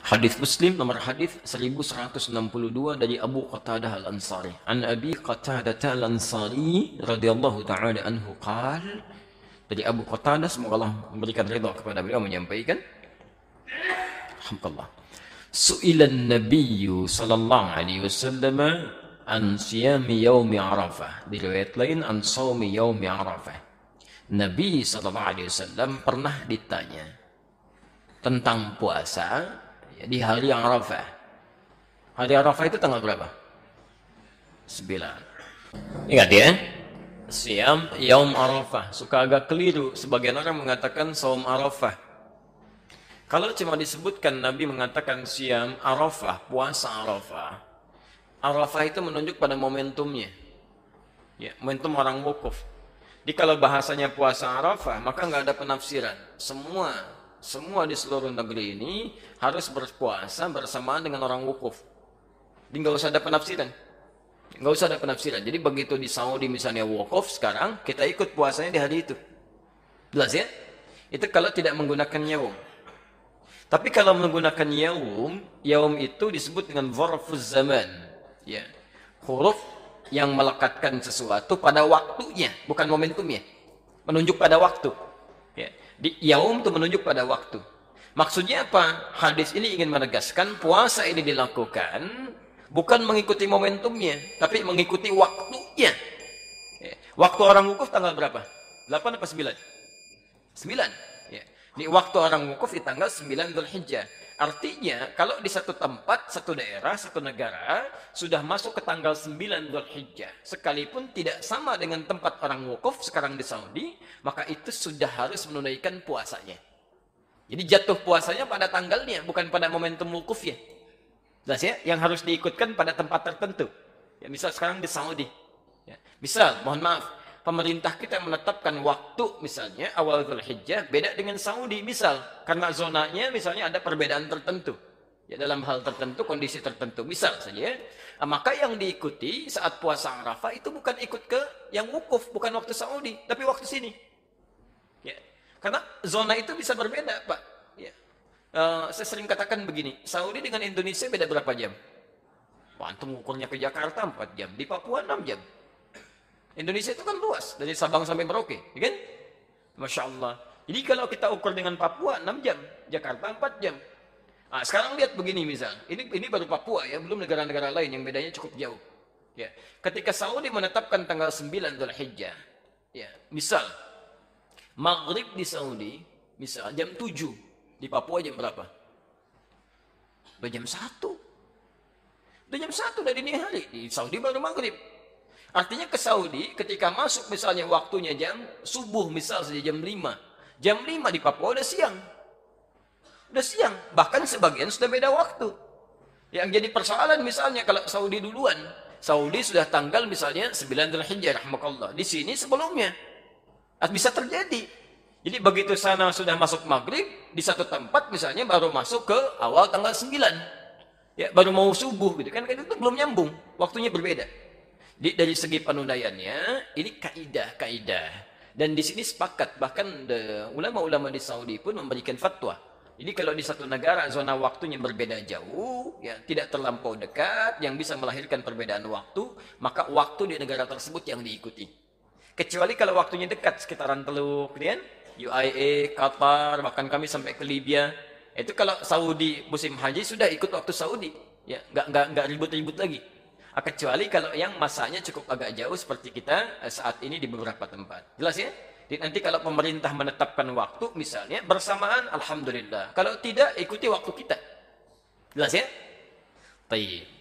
Hadis Muslim nomor hadis 1162 dari Abu Qatadah Al-Ansari. An Abi Qatadah Al-Ansari radhiyallahu taala anhu qala, dari Abu Qatadah, semoga Allah memberikan ridha kepada beliau, menyampaikan, alhamdulillah, su'ilan nabiyyu sallallahu alaihi wasallam an siyami yaumi Arafah. Di riwayat lain an saumi yaumi Arafah. Nabi sallallahu alaihi wasallam pernah ditanya tentang puasa di hari Arafah. Hari Arafah itu tanggal berapa? 9. Ingat ya? Siam Yaum Arafah. Suka agak keliru. Sebagian orang mengatakan Saum Arafah. Kalau cuma disebutkan Nabi mengatakan Siam Arafah, puasa Arafah, Arafah itu menunjuk pada momentumnya. Ya, momentum orang wukuf. Jadi kalau bahasanya puasa Arafah, maka nggak ada penafsiran. Semua di seluruh negeri ini harus berpuasa bersamaan dengan orang wukuf. Jadi nggak usah ada penafsiran. Nggak usah ada penafsiran. Jadi begitu di Saudi misalnya wukuf sekarang, kita ikut puasanya di hari itu. Jelas ya? Itu kalau tidak menggunakan yaum. Tapi kalau menggunakan yaum itu disebut dengan dzarfuz zaman. Ya. Huruf yang melekatkan sesuatu pada waktunya, bukan momentumnya. Menunjuk pada waktu. Ya. Di yaum itu menunjuk pada waktu. Maksudnya apa? Hadis ini ingin menegaskan puasa ini dilakukan bukan mengikuti momentumnya, tapi mengikuti waktunya. Ya. Waktu orang wukuf tanggal berapa? 8 apa 9? 9. Ya. Di waktu orang wukuf di tanggal 9 Dzulhijjah. Artinya, kalau di satu tempat, satu daerah, satu negara sudah masuk ke tanggal 9 Dzulhijjah, sekalipun tidak sama dengan tempat orang wukuf sekarang di Saudi, maka itu sudah harus menunaikan puasanya. Jadi jatuh puasanya pada tanggalnya, bukan pada momentum wukufnya. Jelas ya? Yang harus diikutkan pada tempat tertentu. Ya, misal sekarang di Saudi. Ya. Misal, mohon maaf, pemerintah kita menetapkan waktu misalnya awal Dzulhijjah beda dengan Saudi misal, karena zonanya misalnya ada perbedaan tertentu. Ya, dalam hal tertentu, kondisi tertentu misal saja. Maka yang diikuti saat puasa Arafah itu bukan ikut ke yang wukuf, bukan waktu Saudi, tapi waktu sini. Ya. Karena zona itu bisa berbeda, Pak. Ya. Saya sering katakan begini, Saudi dengan Indonesia beda berapa jam? Wah, antum ukurnya ke Jakarta 4 jam, di Papua 6 jam. Indonesia itu kan luas, dari Sabang sampai Merauke, ya kan? Masya Allah. Jadi kalau kita ukur dengan Papua 6 jam, Jakarta 4 jam. Nah, sekarang lihat begini misal, ini baru Papua ya, belum negara-negara lain yang bedanya cukup jauh. Ya, ketika Saudi menetapkan tanggal 9 Dzulhijjah, ya, misal maghrib di Saudi, misal jam 7, di Papua jam berapa? Udah jam 1. Udah jam 1 dari dini hari, di Saudi baru maghrib. Artinya ke Saudi ketika masuk misalnya waktunya jam subuh misal saja jam 5. Jam 5 di Papua udah siang. Udah siang. Bahkan sebagian sudah beda waktu. Yang jadi persoalan misalnya kalau Saudi duluan. Saudi sudah tanggal misalnya 9 Dzulhijjah rahmakallah. Di sini sebelumnya. Bisa terjadi. Jadi begitu sana sudah masuk maghrib, di satu tempat misalnya baru masuk ke awal tanggal 9. Ya, baru mau subuh gitu kan. Itu belum nyambung. Waktunya berbeda. Dari segi penundaiannya, ini kaidah. Dan di sini sepakat, bahkan ulama-ulama di Saudi pun memberikan fatwa. Jadi kalau di satu negara zona waktunya berbeda jauh, ya tidak terlampau dekat, yang bisa melahirkan perbedaan waktu, maka waktu di negara tersebut yang diikuti. Kecuali kalau waktunya dekat, sekitaran Teluk, kan? UAE, Qatar, bahkan kami sampai ke Libya. Itu kalau Saudi musim haji sudah ikut waktu Saudi, ya nggak ribut-ribut lagi. Kecuali kalau yang masanya cukup agak jauh seperti kita saat ini di beberapa tempat. Jelas ya? Jadi nanti kalau pemerintah menetapkan waktu misalnya bersamaan, alhamdulillah. Kalau tidak, ikuti waktu kita. Jelas ya? Baik.